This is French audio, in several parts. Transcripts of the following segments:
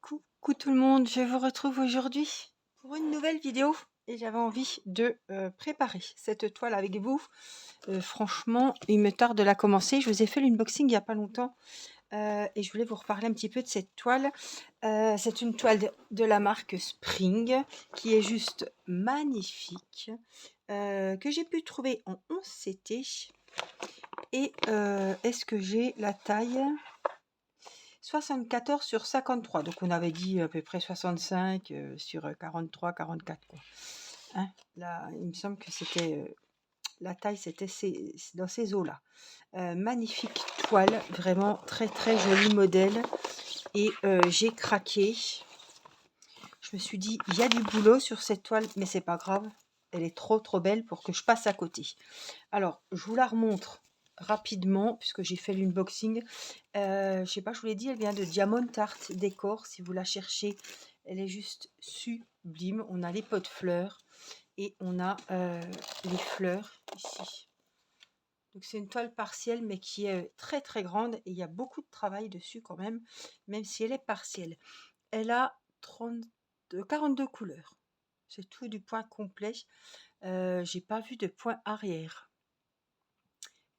Coucou tout le monde, je vous retrouve aujourd'hui pour une nouvelle vidéo et j'avais envie de préparer cette toile avec vous. Franchement, il me tarde de la commencer. Je vous ai fait l'unboxing il n'y a pas longtemps et je voulais vous reparler un petit peu de cette toile. C'est une toile de la marque Spring qui est juste magnifique, que j'ai pu trouver en 11 CT. Et est-ce que j'ai la taille 74 sur 53, donc on avait dit à peu près 65 sur 43, 44 quoi. Hein, là, il me semble que c'était la taille, c'était dans ces eaux-là. Magnifique toile, vraiment très très joli modèle. Et j'ai craqué. Je me suis dit, il y a du boulot sur cette toile, mais c'est pas grave. Elle est trop trop belle pour que je passe à côté. Alors, je vous la remontre rapidement puisque j'ai fait l'unboxing. Je sais pas, je vous l'ai dit, elle vient de Diamond Art Décor. Si vous la cherchez, elle est juste sublime. On a les pots de fleurs et on a les fleurs ici. Donc c'est une toile partielle mais qui est très très grande et il y a beaucoup de travail dessus quand même si elle est partielle. Elle a 42 couleurs. C'est tout du point complet. J'ai pas vu de point arrière.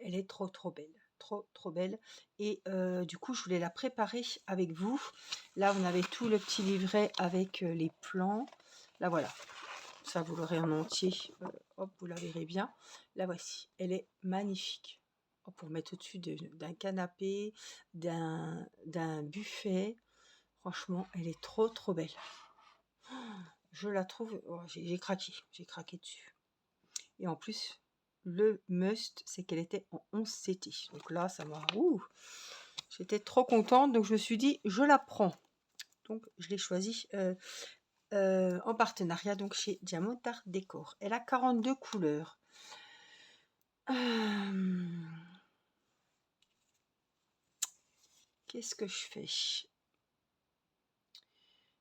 Elle est trop trop belle, trop trop belle. Et du coup je voulais la préparer avec vous. Là on avait tout le petit livret avec les plans. Là voilà, ça vous l'aurez en entier. Hop, vous la verrez bien. La voici, elle est magnifique. Oh, pour mettre au-dessus d'un canapé, d'un buffet. Franchement, elle est trop trop belle. Je la trouve, oh, j'ai craqué dessus. Et en plus, le must, c'est qu'elle était en 11 CT. Donc là, ça m'a... J'étais trop contente, donc je me suis dit, je la prends. Donc, je l'ai choisie en partenariat donc chez Diamond Art Décor. Elle a 42 couleurs. Qu'est-ce que je fais?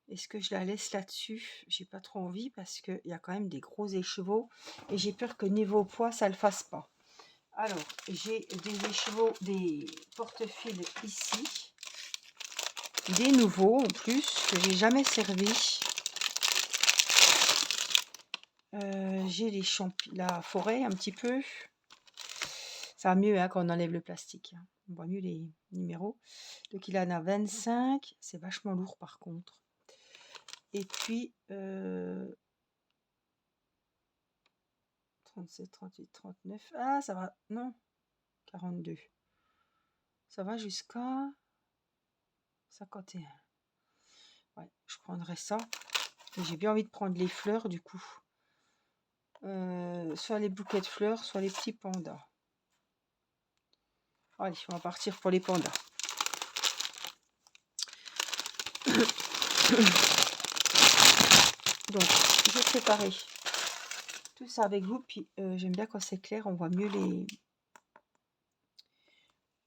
Est-ce que je la laisse là-dessus? J'ai pas trop envie parce qu'il y a quand même des gros écheveaux. Et j'ai peur que niveau poids, ça le fasse pas. Alors, j'ai des écheveaux, des porte-fils ici. Des nouveaux en plus, que j'ai jamais servi. J'ai les la forêt un petit peu. Ça va mieux hein, quand on enlève le plastique. Hein. On voit mieux les numéros. Donc il en a 25. C'est vachement lourd par contre. Et puis 37, 38, 39. Ah, ça va. Non, 42. Ça va jusqu'à 51. Ouais, je prendrai ça. J'ai bien envie de prendre les fleurs du coup. Soit les bouquets de fleurs, soit les petits pandas. Allez, on va partir pour les pandas. Donc, je vais préparer tout ça avec vous. Puis, j'aime bien quand c'est clair, on voit mieux les...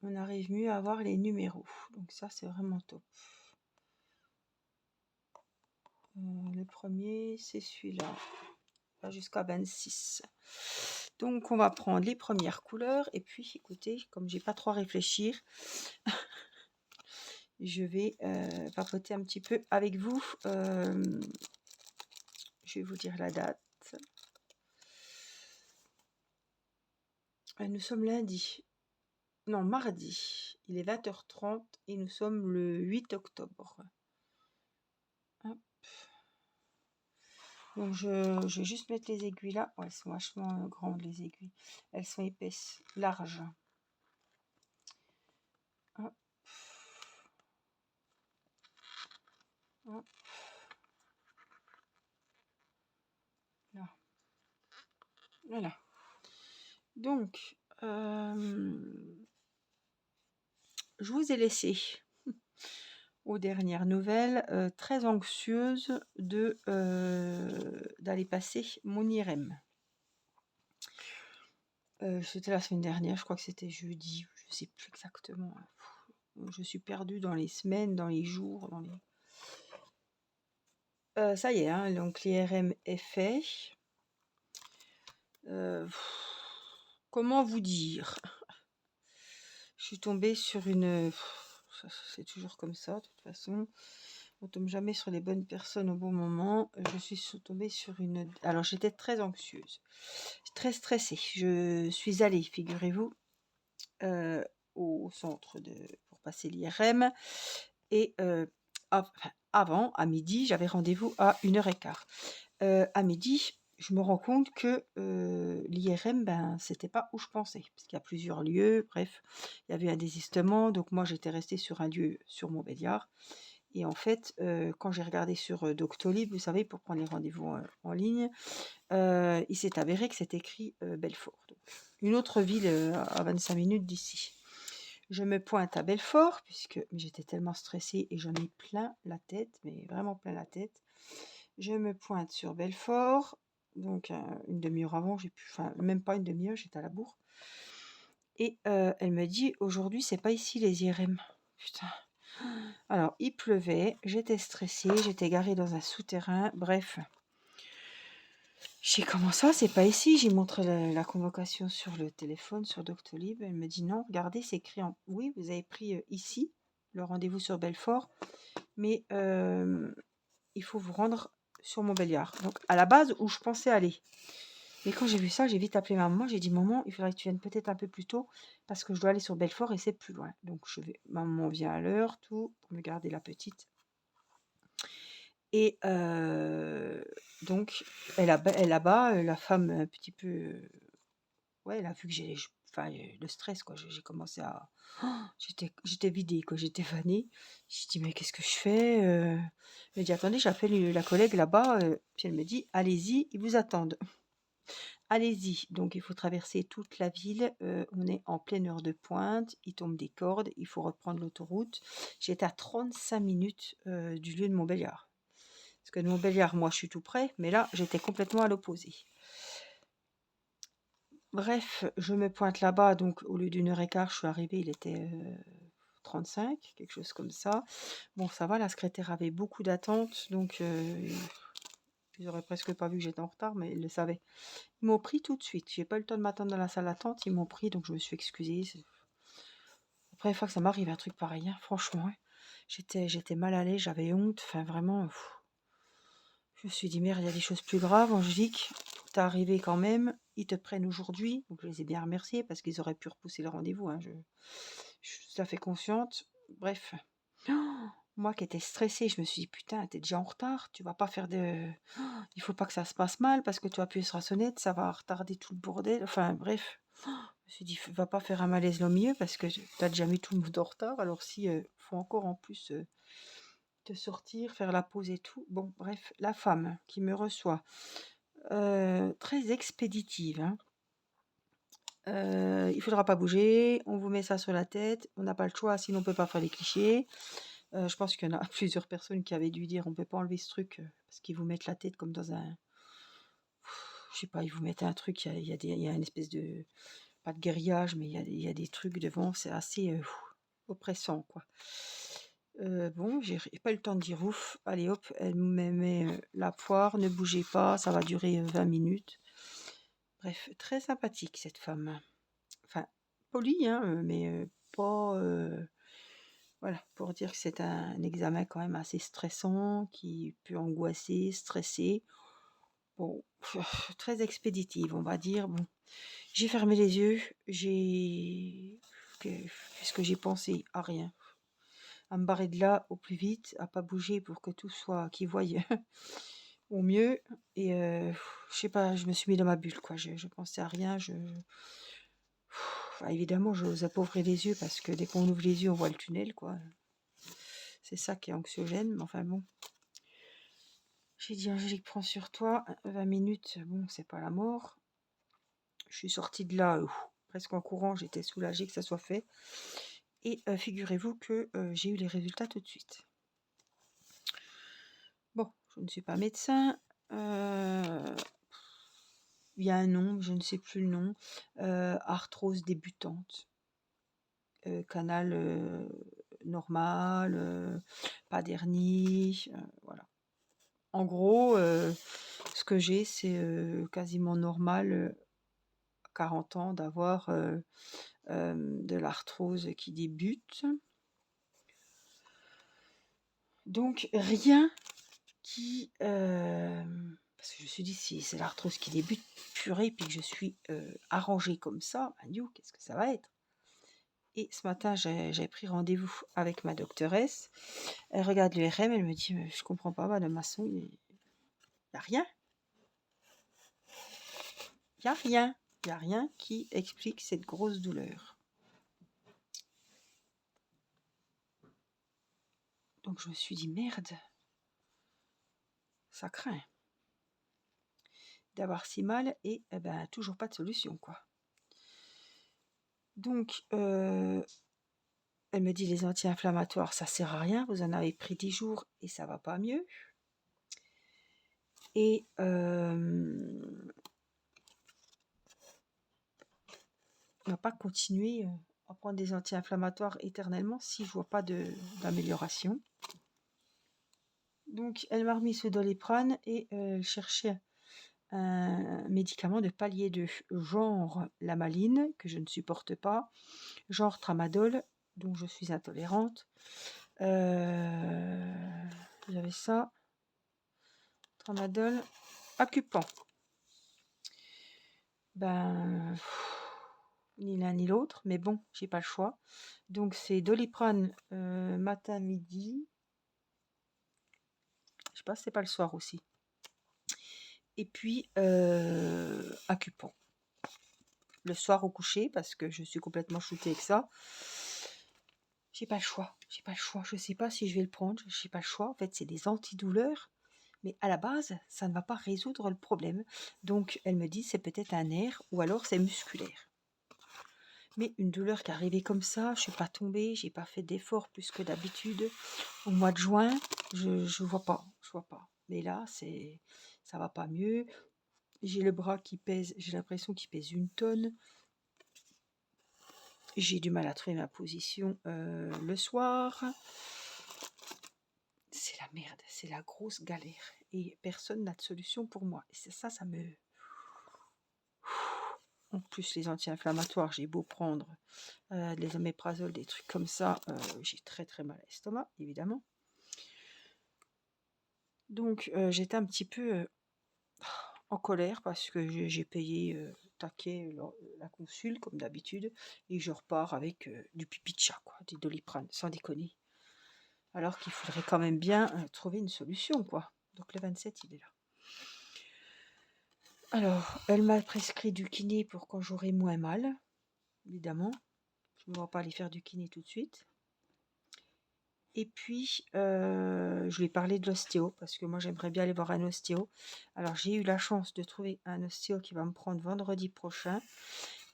On arrive mieux à voir les numéros. Donc ça, c'est vraiment top. Le premier, c'est celui-là. Jusqu'à 26. Donc, on va prendre les premières couleurs. Et puis, écoutez, comme j'ai pas trop à réfléchir, je vais papoter un petit peu avec vous. Je vais vous dire la date. Nous sommes lundi. Non, mardi. Il est 20h30 et nous sommes le 8 octobre. Hop. Donc, je vais juste mettre les aiguilles là. Ouais, elles sont vachement grandes, les aiguilles. Elles sont épaisses, larges. Hop. Hop. Là. Voilà. Donc, je vous ai laissé aux dernières nouvelles, très anxieuse d'aller passer mon IRM. C'était la semaine dernière, je crois que c'était jeudi, je sais plus exactement. Je suis perdue dans les semaines, dans les jours, dans les... ça y est, hein, donc l'IRM est fait. Comment vous dire? Je suis tombée sur une... C'est toujours comme ça, de toute façon. On tombe jamais sur les bonnes personnes au bon moment. Je suis tombée sur une... Alors, j'étais très anxieuse, très stressée. Je suis allée, figurez-vous, euh, au centre pour passer l'IRM. Et enfin, avant, à midi, j'avais rendez-vous à 1h15. À midi, je me rends compte que l'IRM, ben, c'était pas où je pensais, parce qu'il y a plusieurs lieux, bref, il y avait un désistement, donc moi j'étais restée sur un lieu sur Montbéliard. Et en fait, quand j'ai regardé sur Doctolib, vous savez, pour prendre les rendez-vous en ligne, il s'est avéré que c'est écrit Belfort, donc une autre ville à 25 minutes d'ici. Je me pointe à Belfort, puisque j'étais tellement stressée et j'en ai plein la tête, mais vraiment plein la tête. Je me pointe sur Belfort, donc une demi-heure avant, enfin même pas une demi-heure, j'étais à la bourre. Et elle me dit, aujourd'hui, c'est pas ici les IRM. Putain. Alors, il pleuvait, j'étais stressée, j'étais garée dans un souterrain, bref. J'ai comment ça, c'est pas ici. J'ai montré la convocation sur le téléphone, sur Doctolib. Elle me dit non, regardez, c'est écrit en... Oui, vous avez pris ici, le rendez-vous sur Belfort, mais il faut vous rendre sur Montbéliard. Donc, à la base, où je pensais aller. Mais quand j'ai vu ça, j'ai vite appelé ma maman. J'ai dit, maman, il faudrait que tu viennes peut-être un peu plus tôt parce que je dois aller sur Belfort et c'est plus loin. Donc, maman vient à l'heure, tout, pour me garder la petite. Et donc, elle est là-bas, la femme un petit peu... ouais, elle a vu que enfin, le stress, quoi. J'ai commencé à... j'étais vidée, quoi. J'étais fanée. J'ai dit, mais qu'est-ce que je fais Elle me dit, attendez, j'appelle la collègue là-bas. Puis elle me dit, allez-y, ils vous attendent. Allez-y. Donc, il faut traverser toute la ville. On est en pleine heure de pointe. Il tombe des cordes. Il faut reprendre l'autoroute. J'étais à 35 minutes du lieu de Montbéliard. Parce que de Montbéliard, moi, je suis tout près. Mais là, j'étais complètement à l'opposé. Bref, je me pointe là-bas. Donc, au lieu d'1h15, je suis arrivée. Il était 35, quelque chose comme ça. Bon, ça va. La secrétaire avait beaucoup d'attentes. Donc, ils auraient presque pas vu que j'étais en retard. Mais ils le savaient. Ils m'ont pris tout de suite. J'ai pas eu le temps de m'attendre dans la salle d'attente. Ils m'ont pris, donc je me suis excusée. C'est la première fois que ça m'arrive un truc pareil, hein, franchement. Hein. J'étais mal à l'aise, j'avais honte. Enfin, vraiment, je me suis dit, merde, il y a des choses plus graves. Angélique, t'es arrivé quand même. Ils te prennent aujourd'hui. Donc je les ai bien remerciés parce qu'ils auraient pu repousser le rendez-vous. Hein. Je suis tout à fait consciente. Bref. Moi qui étais stressée, je me suis dit, putain, t'es déjà en retard. Tu vas pas faire de... Il faut pas que ça se passe mal parce que tu as appuyé sur la sonnette, ça va retarder tout le bordel. Enfin, bref. Je me suis dit, va pas faire un malaise au milieu parce que tu as déjà mis tout le monde en retard. Alors si faut encore en plus te sortir, faire la pause et tout. Bon, bref, la femme qui me reçoit, très expéditive. Hein. Il faudra pas bouger, on vous met ça sur la tête, on n'a pas le choix, sinon on peut pas faire les clichés. Je pense qu'il y en a plusieurs personnes qui avaient dû dire on peut pas enlever ce truc parce qu'ils vous mettent la tête comme dans un... Je sais pas, ils vous mettent un truc, il y a une espèce de... Pas de grillage, mais il y a des trucs devant, c'est assez oppressant, quoi. Bon, j'ai pas eu le temps de dire ouf. Allez hop, elle me met la poire, ne bougez pas, ça va durer 20 minutes. Bref, très sympathique cette femme. Enfin, polie, hein, mais pas... voilà, pour dire que c'est un examen quand même assez stressant, qui peut angoisser, stresser. Bon, très expéditive, on va dire. Bon, j'ai fermé les yeux, qu'est-ce que j'ai pensé? À rien. À me barrer de là au plus vite, à pas bouger pour que tout soit, qu'ils voient au mieux. Et je sais pas, je me suis mis dans ma bulle, quoi. Je pensais à rien. Enfin, évidemment, j'ose pas ouvrir les yeux parce que dès qu'on ouvre les yeux, on voit le tunnel, quoi. C'est ça qui est anxiogène, mais enfin bon. J'ai dit, Angélique, prends sur toi. 20 minutes, bon, c'est pas la mort. Je suis sortie de là presque en courant, j'étais soulagée que ça soit fait. Et figurez-vous que j'ai eu les résultats tout de suite. Bon, je ne suis pas médecin. Il y a un nom, je ne sais plus le nom. Arthrose débutante. Canal normal, pas d'hernie. Voilà. En gros, ce que j'ai, c'est quasiment normal, à 40 ans, d'avoir de l'arthrose qui débute. Donc rien qui, parce que je me suis dit: «Si c'est l'arthrose qui débute, purée, puis que je suis, arrangée comme ça, ben qu'est-ce que ça va être?» Et ce matin, j'avais pris rendez-vous avec ma doctoresse. Elle regarde l'URM, elle me dit: «Mais je comprends pas madame Masson, il y a rien, il y a rien, il y a rien qui explique cette grosse douleur». Donc je me suis dit: «Merde, ça craint d'avoir si mal et ben, toujours pas de solution, quoi». Donc elle me dit: «Les anti-inflammatoires, ça sert à rien, vous en avez pris 10 jours et ça va pas mieux et on va pas continuer, à prendre des anti-inflammatoires éternellement si je vois pas d'amélioration». Donc elle m'a remis ce Doliprane et elle cherchait un médicament de palier 2, genre Lamaline, que je ne supporte pas, genre Tramadol, dont je suis intolérante. J'avais ça, Tramadol, Acupant. Ben, ni l'un ni l'autre, mais bon, j'ai pas le choix. Donc c'est Doliprane matin, midi. Je sais pas si c'est pas le soir aussi. Et puis Acupant. Le soir au coucher, parce que je suis complètement shootée avec ça. J'ai pas le choix. J'ai pas le choix. Je sais pas si je vais le prendre. J'ai pas le choix. En fait, c'est des antidouleurs. Mais à la base, ça ne va pas résoudre le problème. Donc, elle me dit, c'est peut-être un nerf ou alors c'est musculaire. Mais une douleur qui est arrivée comme ça, je suis pas tombée, j'ai pas fait d'effort plus que d'habitude. Au mois de juin, je vois pas, je vois pas. Mais là, ça va pas mieux. J'ai le bras qui pèse, j'ai l'impression qu'il pèse 1 tonne. J'ai du mal à trouver ma position le soir. C'est la merde, c'est la grosse galère. Et personne n'a de solution pour moi. Et c'est ça, ça me... En plus, les anti-inflammatoires, j'ai beau prendre les oméprazole, des trucs comme ça, j'ai très très mal à l'estomac, évidemment. Donc, j'étais un petit peu en colère parce que j'ai payé taquet la consul, comme d'habitude, et je repars avec du pipi de chat, quoi, des Doliprane, sans déconner. Alors qu'il faudrait quand même bien trouver une solution, quoi. Donc le 27, il est là. Alors, elle m'a prescrit du kiné pour quand j'aurai moins mal, évidemment. Je ne vais pas aller faire du kiné tout de suite. Et puis, je lui ai parlé de l'ostéo, parce que moi, j'aimerais bien aller voir un ostéo. Alors, j'ai eu la chance de trouver un ostéo qui va me prendre vendredi prochain.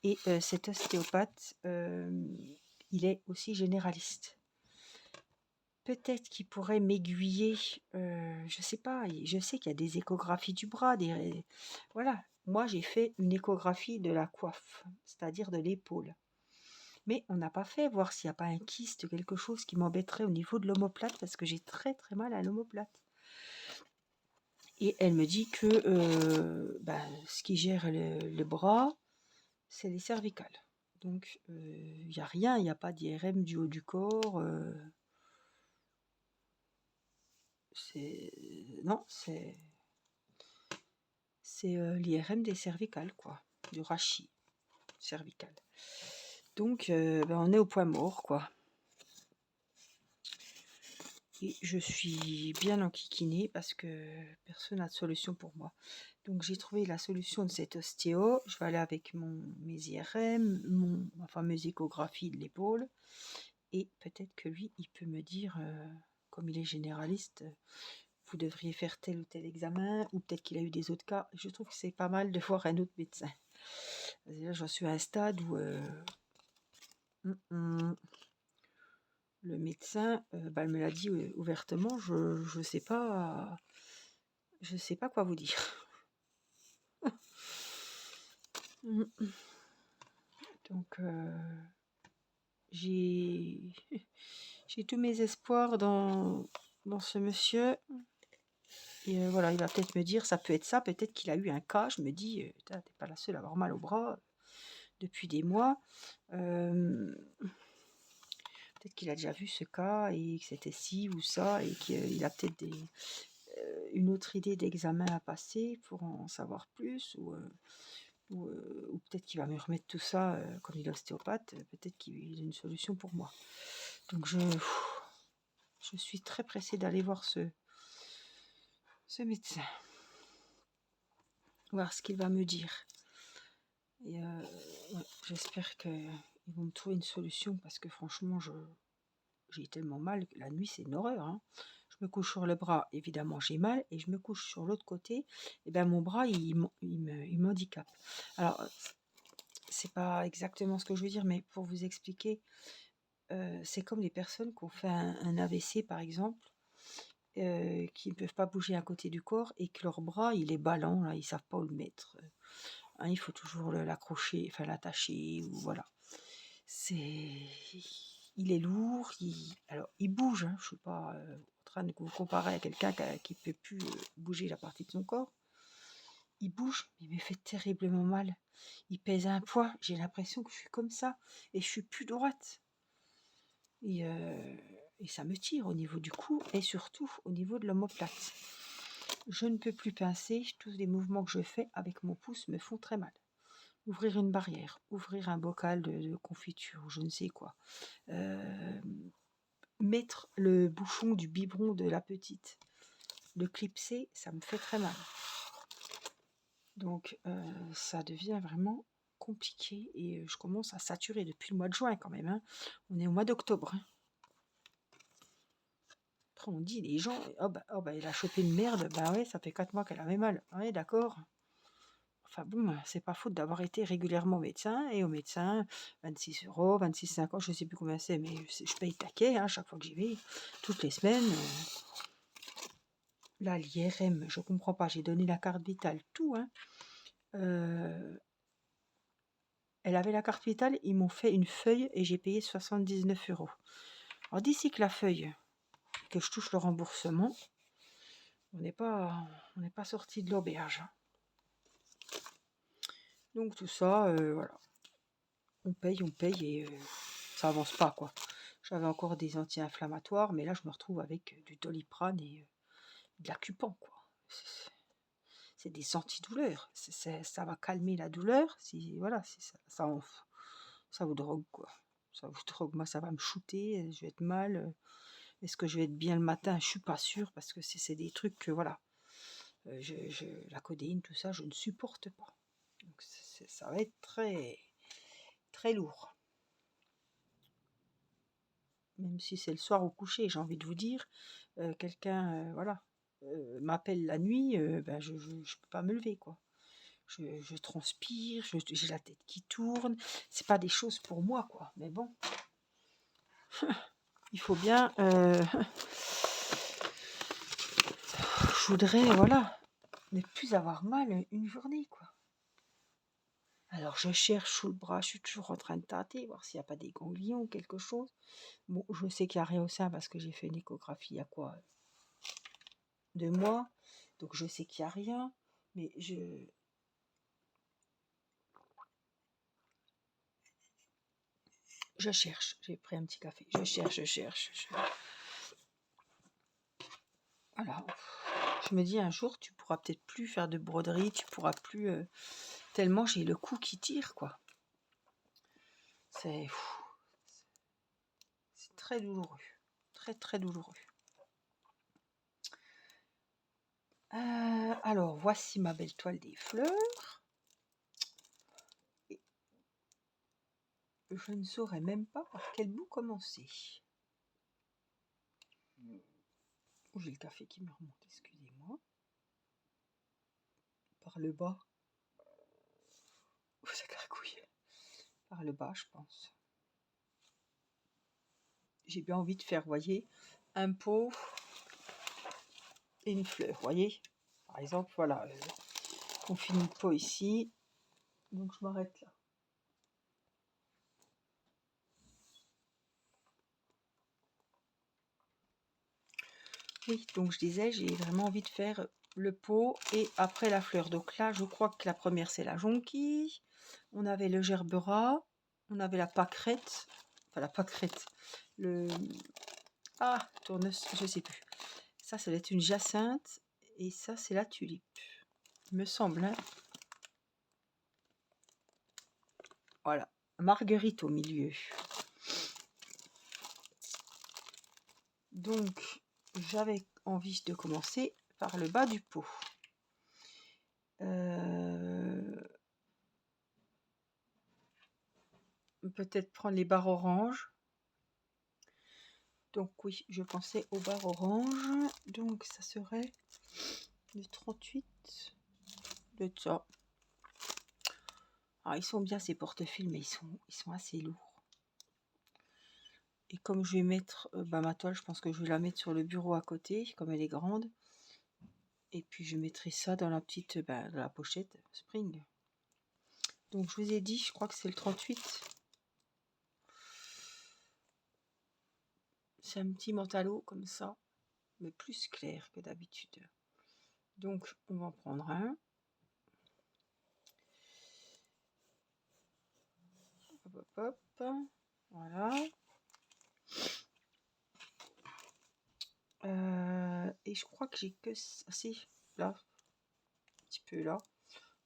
Et cet ostéopathe, il est aussi généraliste. Peut-être qu'il pourrait m'aiguiller, je sais pas, je sais qu'il y a des échographies du bras, voilà. Moi, j'ai fait une échographie de la coiffe, c'est-à-dire de l'épaule. Mais on n'a pas fait voir s'il n'y a pas un kyste, quelque chose qui m'embêterait au niveau de l'omoplate, parce que j'ai très très mal à l'omoplate. Et elle me dit que ce qui gère le bras, c'est les cervicales. Donc, il n'y a rien, il n'y a pas d'IRM du haut du corps. Non, c'est l'IRM des cervicales, quoi, du rachis cervical. Donc, on est au point mort, quoi. Et je suis bien enquiquinée parce que personne n'a de solution pour moi. Donc, j'ai trouvé la solution de cet ostéo. Je vais aller avec mes IRM, ma fameuse échographie de l'épaule. Et peut-être que lui, il peut me dire, comme il est généraliste, vous devriez faire tel ou tel examen, ou peut-être qu'il a eu des autres cas. Je trouve que c'est pas mal de voir un autre médecin. Là, j'en suis à un stade où le médecin, elle me l'a dit ouvertement, je sais pas quoi vous dire. Donc j'ai tous mes espoirs dans ce monsieur. Et voilà, il va peut-être me dire, ça peut être ça, peut-être qu'il a eu un cas. Je me dis, t'es pas la seule à avoir mal au bras depuis des mois. Peut-être Peut-être qu'il a déjà vu ce cas et que c'était ci ou ça et qu'il a peut-être une autre idée d'examen à passer pour en savoir plus ou peut-être qu'il va me remettre tout ça comme il est ostéopathe, peut-être qu'il a une solution pour moi. Donc je suis très pressée d'aller voir ce médecin, voir ce qu'il va me dire. Et ouais, j'espère qu'ils vont me trouver une solution parce que franchement, j'ai tellement mal que la nuit, c'est une horreur, hein. Je me couche sur le bras, évidemment, j'ai mal, et je me couche sur l'autre côté, et ben mon bras, il m'handicape. Alors, c'est pas exactement ce que je veux dire, mais pour vous expliquer, c'est comme les personnes qui ont fait un AVC, par exemple, qui ne peuvent pas bouger un côté du corps et que leur bras, il est ballant, là, ils savent pas où le mettre. Hein, il faut toujours l'accrocher, enfin l'attacher, ou voilà. Il est lourd, alors il bouge, hein, je suis pas en train de vous comparer à quelqu'un qui peut plus bouger la partie de son corps. Il bouge, mais il me fait terriblement mal. Il pèse un poids, j'ai l'impression que je suis comme ça, et je suis plus droite. Et ça me tire au niveau du cou, et surtout au niveau de l'omoplate. Je ne peux plus pincer, tous les mouvements que je fais avec mon pouce me font très mal. Ouvrir une barrière, ouvrir un bocal de confiture, je ne sais quoi. Mettre le bouchon du biberon de la petite, le clipser, ça me fait très mal. Donc ça devient vraiment compliqué et je commence à saturer depuis le mois de juin quand même, hein. On est au mois d'octobre, hein. Après on dit les gens, oh bah il a chopé une merde, bah ouais, ça fait 4 mois qu'elle avait mal, ouais d'accord. Enfin bon, c'est pas faute d'avoir été régulièrement au médecin, et au médecin, 26 €, 26,50, je sais plus combien c'est, mais je paye taquet, hein, chaque fois que j'y vais, toutes les semaines. Là, l'IRM, je comprends pas, j'ai donné la carte vitale, tout, hein. Elle avait la carte vitale, ils m'ont fait une feuille et j'ai payé 79 €. Alors d'ici que la feuille, que je touche le remboursement, on n'est pas sorti de l'auberge, hein. Donc tout ça, voilà, on paye et ça avance pas, quoi. J'avais encore des anti-inflammatoires, mais là je me retrouve avec du Doliprane et de l'Acupan, quoi. C'est des antidouleurs. Ça va calmer la douleur. Si voilà, si ça vous drogue, quoi. Ça vous drogue. Moi, ça va me shooter. Je vais être mal. Est-ce que je vais être bien le matin? Je suis pas sûre parce que c'est des trucs que voilà. La codéine, tout ça, je ne supporte pas. Donc ça va être très très lourd. Même si c'est le soir au coucher, j'ai envie de vous dire, quelqu'un, voilà, m'appelle la nuit, ben je peux pas me lever, quoi. Je transpire, j'ai la tête qui tourne. C'est pas des choses pour moi, quoi. Mais bon, il faut bien. Je voudrais, voilà, ne plus avoir mal une journée, quoi. Alors je cherche sous le bras, je suis toujours en train de tâter, voir s'il n'y a pas des ganglions ou quelque chose. Bon, je sais qu'il n'y a rien au sein parce que j'ai fait une échographie il y a quoi, 2 mois. Donc je sais qu'il n'y a rien. Mais je cherche. J'ai pris un petit café. Je cherche. Voilà. Je me dis un jour, tu pourras peut-être plus faire de broderie, tu pourras plus... tellement j'ai le cou qui tire, quoi. C'est très douloureux. Très, très douloureux. Alors, voici ma belle toile des fleurs. Et je ne saurais même pas par quel bout commencer. Oh, j'ai le café qui me remonte, excusez-moi. Par le bas. Oh, ça gargouille. Par le bas, je pense. J'ai bien envie de faire, voyez, un pot et une fleur, voyez. Par exemple, voilà, on finit le pot ici, donc je m'arrête là. Oui, donc je disais, j'ai vraiment envie de faire le pot et après la fleur. Donc là, je crois que la première, c'est la jonquille. On avait le gerbera, on avait la pâquerette, Enfin, la pâquerette. Le... Ah, tourneuse, je sais plus. Ça doit être une jacinthe. Et ça, c'est la tulipe. Il me semble, hein. Voilà. Marguerite au milieu. Donc, j'avais envie de commencer par le bas du pot. Peut-être prendre les barres oranges. Donc oui, je pensais aux barres oranges. Donc ça serait le 38 de ça. Alors ils sont bien ces porte-fils, mais ils sont assez lourds. Et comme je vais mettre ma toile, je pense que je vais la mettre sur le bureau à côté, comme elle est grande. Et puis je mettrai ça dans la petite dans la pochette Spring. Donc je vous ai dit, je crois que c'est le 38. C'est un petit mentalo comme ça, mais plus clair que d'habitude. Donc on va en prendre un. Hop, hop, hop. Voilà. Et je crois que j'ai que si là, un petit peu là.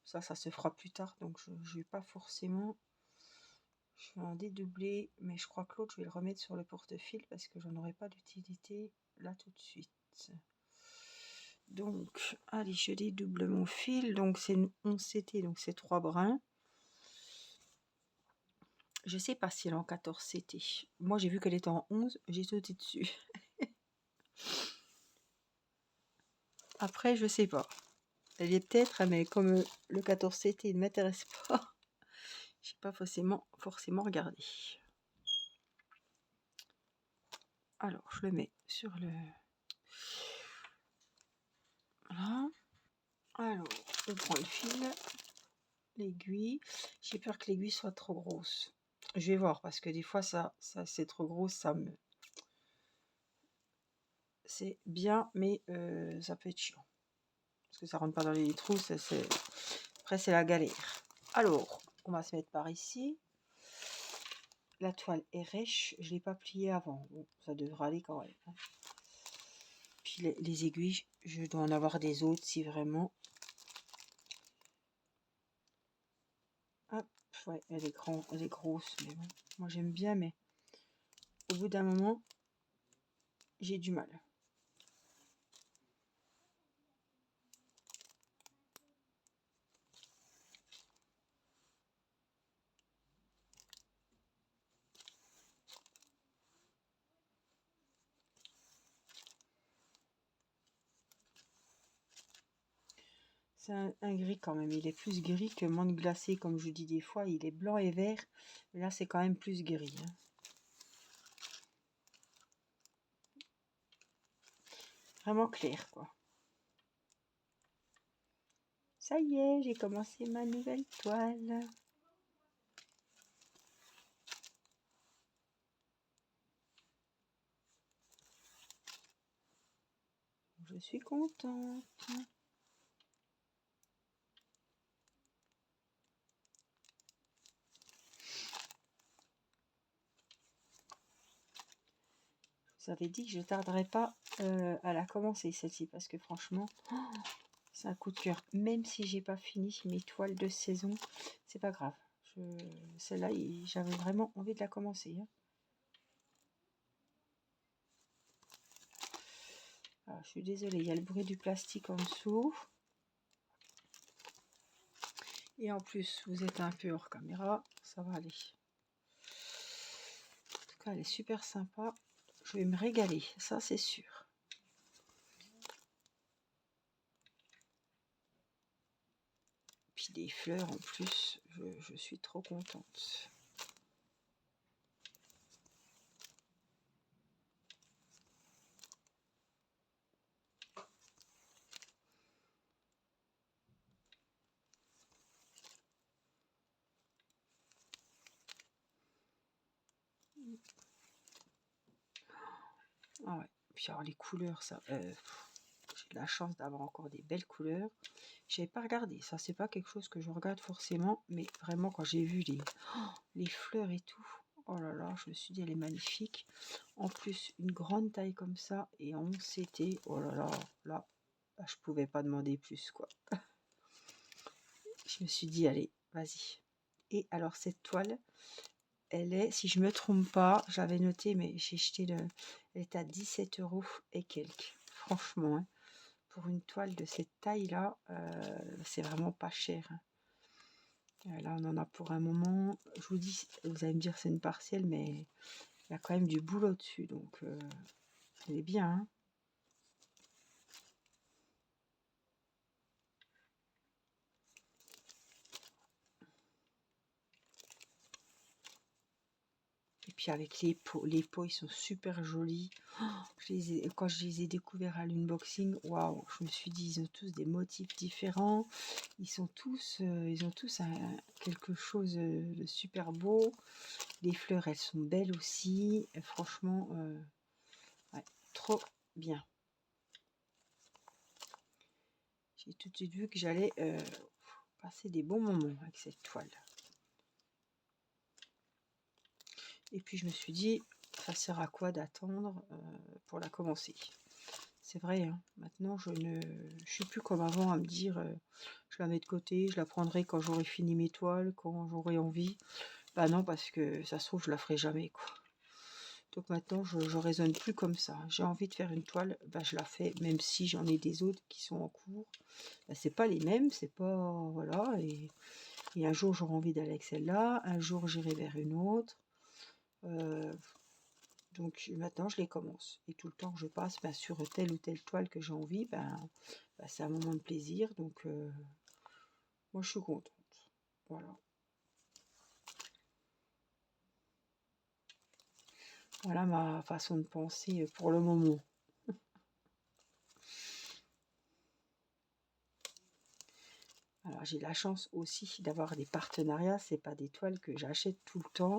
Ça se fera plus tard, donc je vais pas forcément. Je vais en dédoubler, mais je crois que l'autre, je vais le remettre sur le porte-fil parce que j'en aurai pas d'utilité là tout de suite. Donc, allez, je dédouble mon fil. Donc, c'est une 11 CT, donc c'est 3 brins. Je sais pas si elle est en 14 CT. Moi, j'ai vu qu'elle était en 11, j'ai sauté dessus. Après, je sais pas. Elle est peut-être, mais comme le 14 CT ne m'intéresse pas, j'ai pas forcément regardé. Alors, je le mets sur le... Voilà. Alors, on prend le fil, l'aiguille. J'ai peur que l'aiguille soit trop grosse. Je vais voir, parce que des fois, ça c'est trop gros, ça me... C'est bien, mais ça peut être chiant. Parce que ça rentre pas dans les trous, après, c'est la galère. Alors, on va se mettre par ici. La toile est rêche, je ne l'ai pas pliée avant. Bon, ça devrait aller quand même. Puis les aiguilles, je dois en avoir des autres si vraiment. Hop, ouais, elle est grande, elle est grosse, mais bon. Moi j'aime bien, mais au bout d'un moment, j'ai du mal. C'est un gris quand même, il est plus gris que menthe glacée, comme je dis des fois, il est blanc et vert, mais là c'est quand même plus gris. Hein. Vraiment clair, quoi. Ça y est, j'ai commencé ma nouvelle toile. Je suis contente. Vous avez dit que je tarderais pas à la commencer celle-ci parce que franchement, c'est un coup de cœur. Même si j'ai pas fini mes toiles de saison, c'est pas grave. Celle-là, j'avais vraiment envie de la commencer. Hein. Alors, je suis désolée, il y a le bruit du plastique en dessous. Et en plus, vous êtes un peu hors caméra, ça va aller. En tout cas, elle est super sympa. Je vais me régaler, ça c'est sûr. Puis des fleurs en plus, je suis trop contente. Ah ouais. Puis alors les couleurs, ça, j'ai de la chance d'avoir encore des belles couleurs. J'avais pas regardé, ça c'est pas quelque chose que je regarde forcément, mais vraiment quand j'ai vu les fleurs et tout, Oh là là, je me suis dit, elle est magnifique. En plus, une grande taille comme ça, et en CT, oh là là, là, je pouvais pas demander plus, quoi. Je me suis dit, allez, vas-y. Et alors, cette toile, elle est, si je me trompe pas, j'avais noté, mais j'ai jeté elle est à 17 € et quelques. Franchement, hein, pour une toile de cette taille-là, c'est vraiment pas cher, hein. Là, on en a pour un moment. Je vous dis, vous allez me dire c'est une partielle, mais il y a quand même du boulot dessus, donc elle est bien, hein. Et puis avec les pots ils sont super jolis. Oh, quand je les ai découverts à l'unboxing, waouh, je me suis dit, ils ont tous des motifs différents. Ils ont tous quelque chose de super beau. Les fleurs, elles sont belles aussi. Et franchement, ouais, trop bien. J'ai tout de suite vu que j'allais passer des bons moments avec cette toile. Et puis je me suis dit, ça sert à quoi d'attendre pour la commencer? C'est vrai, hein, maintenant je suis plus comme avant à me dire je la mets de côté, je la prendrai quand j'aurai fini mes toiles, quand j'aurai envie. Bah non, parce que ça se trouve je la ferai jamais, quoi. Donc maintenant je raisonne plus comme ça. J'ai envie de faire une toile, bah je la fais, même si j'en ai des autres qui sont en cours. Bah, c'est pas les mêmes, c'est pas voilà. Et un jour j'aurai envie d'aller avec celle-là, un jour j'irai vers une autre. Donc maintenant je les commence. Et tout le temps que je passe sur telle ou telle toile que j'ai envie, c'est un moment de plaisir. Donc moi je suis contente. Voilà. Voilà ma façon de penser pour le moment. Alors j'ai la chance aussi d'avoir des partenariats, c'est pas des toiles que j'achète tout le temps,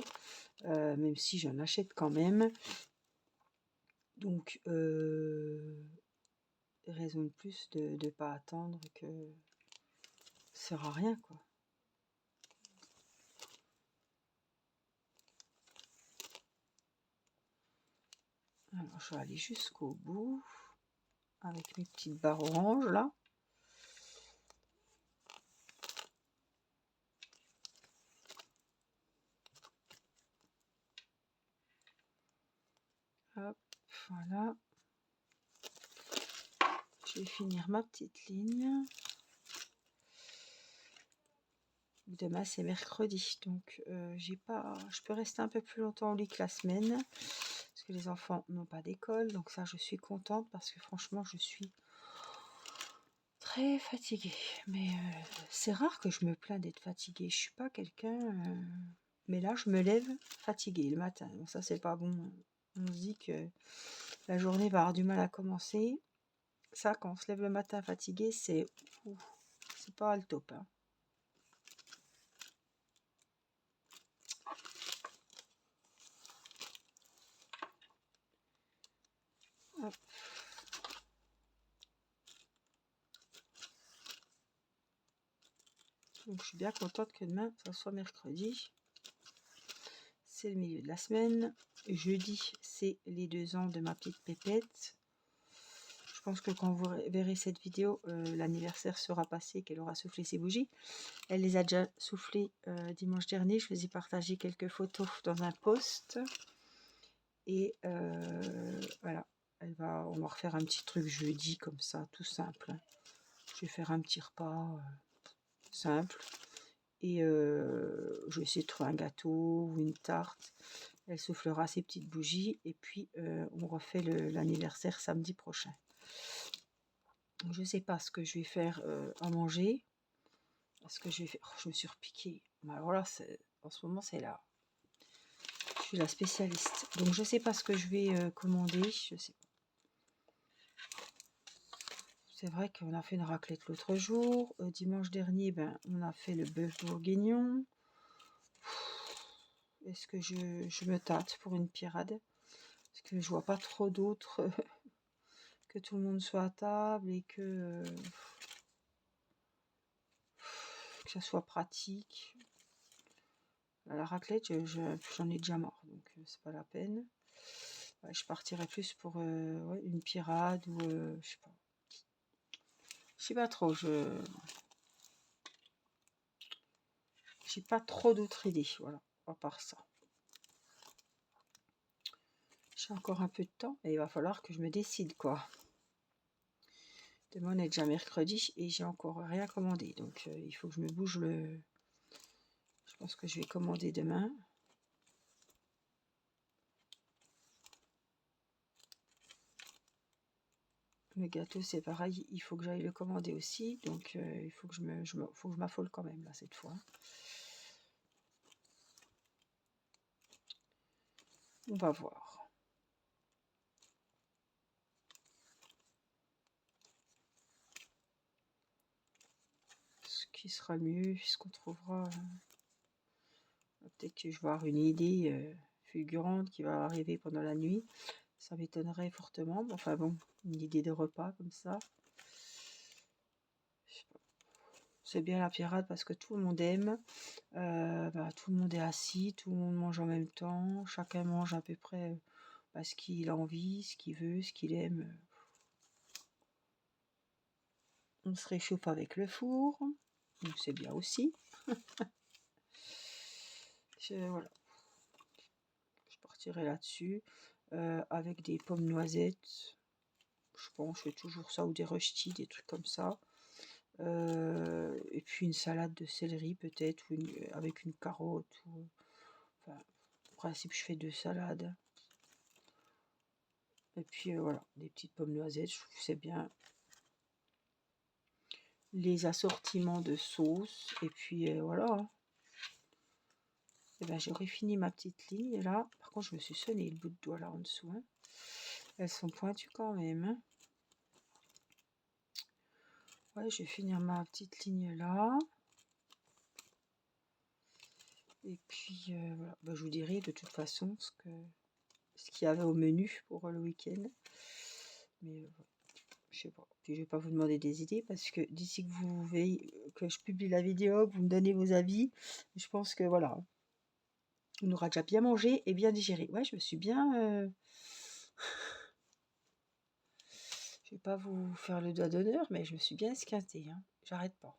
même si j'en achète quand même. Donc raison de plus de ne pas attendre que ça sert à rien, quoi. Alors je vais aller jusqu'au bout avec mes petites barres oranges là. Hop, voilà. Je vais finir ma petite ligne. Demain c'est mercredi, donc je peux rester un peu plus longtemps au lit que la semaine, parce que les enfants n'ont pas d'école, donc ça je suis contente, parce que franchement je suis très fatiguée. Mais c'est rare que je me plains d'être fatiguée, je suis pas quelqu'un... mais là je me lève fatiguée le matin, donc ça c'est pas bon. On se dit que la journée va avoir du mal à commencer. Ça, quand on se lève le matin fatigué, c'est pas le top, hein. Hop. Donc je suis bien contente que demain ça soit mercredi. C'est le milieu de la semaine. Jeudi, c'est les 2 ans de ma petite pépette. Je pense que quand vous verrez cette vidéo, l'anniversaire sera passé, qu'elle aura soufflé ses bougies. Elle les a déjà soufflées dimanche dernier. Je vous ai partagé quelques photos dans un post. Et voilà, on va refaire un petit truc jeudi comme ça, tout simple. Je vais faire un petit repas simple. Et je vais essayer de trouver un gâteau ou une tarte. Elle soufflera ses petites bougies. Et puis, on refait l'anniversaire samedi prochain. Donc, je ne sais pas ce que je vais faire à manger. Parce que je vais faire... Oh, je me suis repiquée. Alors là, en ce moment, c'est là. Je suis la spécialiste. Donc, je ne sais pas ce que je vais commander. Je sais pas. C'est vrai qu'on a fait une raclette l'autre jour. Dimanche dernier, on a fait le bœuf bourguignon. Est-ce que je me tâte pour une pirade? Parce que je vois pas trop d'autres que tout le monde soit à table et que ça soit pratique. la raclette, j'en ai déjà marre, donc c'est pas la peine. Ouais, je partirais plus pour ouais, une pirade ou je sais pas. Je sais pas trop, j'ai pas trop d'autres idées, voilà, à part ça. J'ai encore un peu de temps et il va falloir que je me décide, quoi. Demain, on est déjà mercredi et j'ai encore rien commandé. Donc, il faut que je me bouge le... Je pense que je vais commander demain. Le gâteau, c'est pareil. Il faut que j'aille le commander aussi. Donc, il faut que faut que je m'affole quand même, là, cette fois. On va voir. Ce qui sera mieux, ce qu'on trouvera... Peut-être que je vais avoir une idée fulgurante qui va arriver pendant la nuit. Ça m'étonnerait fortement. Enfin bon, une idée de repas comme ça. C'est bien la pirate parce que tout le monde aime. Tout le monde est assis, tout le monde mange en même temps. Chacun mange à peu près ce qu'il a envie, ce qu'il veut, ce qu'il aime. On se réchauffe avec le four. Donc c'est bien aussi. Voilà. Je partirai là-dessus. Avec des pommes noisettes. Je pense je fais toujours ça. Ou des röstis, des trucs comme ça. Et puis une salade de céleri peut-être. Avec une carotte. Enfin, en principe, je fais 2 salades. Et puis voilà, des petites pommes noisettes. Je trouve que c'est bien. Les assortiments de sauce. Et puis voilà. Et ben j'aurais fini ma petite ligne là. Par contre, je me suis sonné le bout de doigt là en dessous. Hein. Elles sont pointues quand même. Hein. Ouais, je vais finir ma petite ligne là. Et puis voilà, je vous dirai de toute façon ce qu'il y avait au menu pour le week-end. Mais je sais pas. Puis je vais pas vous demander des idées parce que d'ici que vous veillez, que je publie la vidéo, que vous me donnez vos avis, je pense que voilà, on aura déjà bien mangé et bien digéré. Ouais, je me suis bien. Je vais pas vous faire le doigt d'honneur, mais je me suis bien esquintée. Hein. J'arrête pas.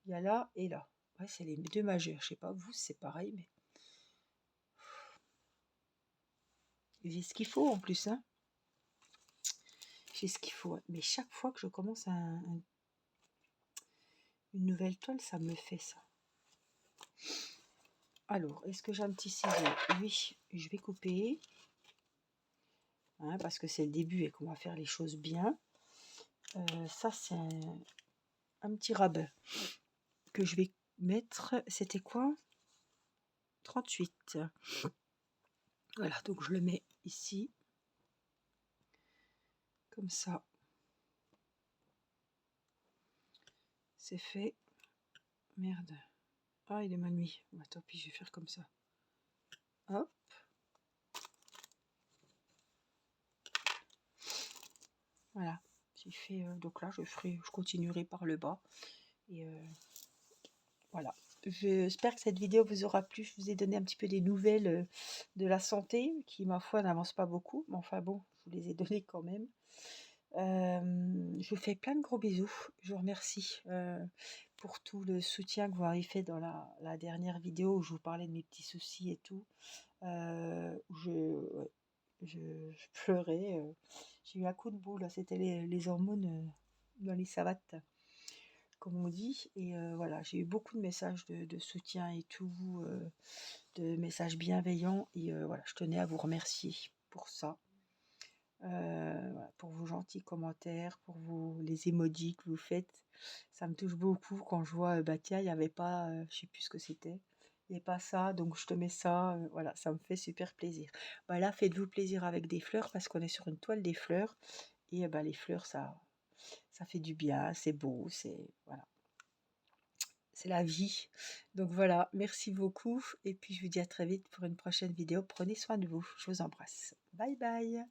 Il y a là et là. Ouais, c'est les 2 majeurs. Je sais pas, vous, c'est pareil, mais j'ai ce qu'il faut en plus. Hein. J'ai ce qu'il faut. Mais chaque fois que je commence une nouvelle toile, ça me fait ça. Alors, est-ce que j'ai un petit ciseau? Oui, je vais couper. Hein, parce que c'est le début et qu'on va faire les choses bien. Ça, c'est un petit rabat que je vais mettre. C'était quoi? 38. Voilà, donc je le mets ici. Comme ça. C'est fait. Merde. Ah, il est mal mis. Bah, tant pis, je vais faire comme ça. Hop. Voilà. J'ai fait. Donc là, je continuerai par le bas. Et voilà. J'espère que cette vidéo vous aura plu. Je vous ai donné un petit peu des nouvelles de la santé, qui, ma foi, n'avance pas beaucoup. Mais enfin bon, je vous les ai données quand même. Je vous fais plein de gros bisous. Je vous remercie pour tout le soutien que vous avez fait dans la dernière vidéo où je vous parlais de mes petits soucis et tout. Où je pleurais. J'ai eu un coup de boule. C'était les hormones dans les savates, comme on dit. Et voilà, j'ai eu beaucoup de messages de soutien et tout, de messages bienveillants. Et voilà, je tenais à vous remercier pour ça. Voilà, pour vos gentils commentaires, pour les emojis que vous faites. Ça me touche beaucoup quand je vois, tiens, il n'y avait pas, je sais plus ce que c'était. Il n'y a pas ça, donc je te mets ça. Voilà, ça me fait super plaisir. Là, faites-vous plaisir avec des fleurs parce qu'on est sur une toile des fleurs. Et les fleurs, ça fait du bien, c'est beau, voilà, c'est la vie. Donc voilà, merci beaucoup. Et puis je vous dis à très vite pour une prochaine vidéo. Prenez soin de vous. Je vous embrasse. Bye bye.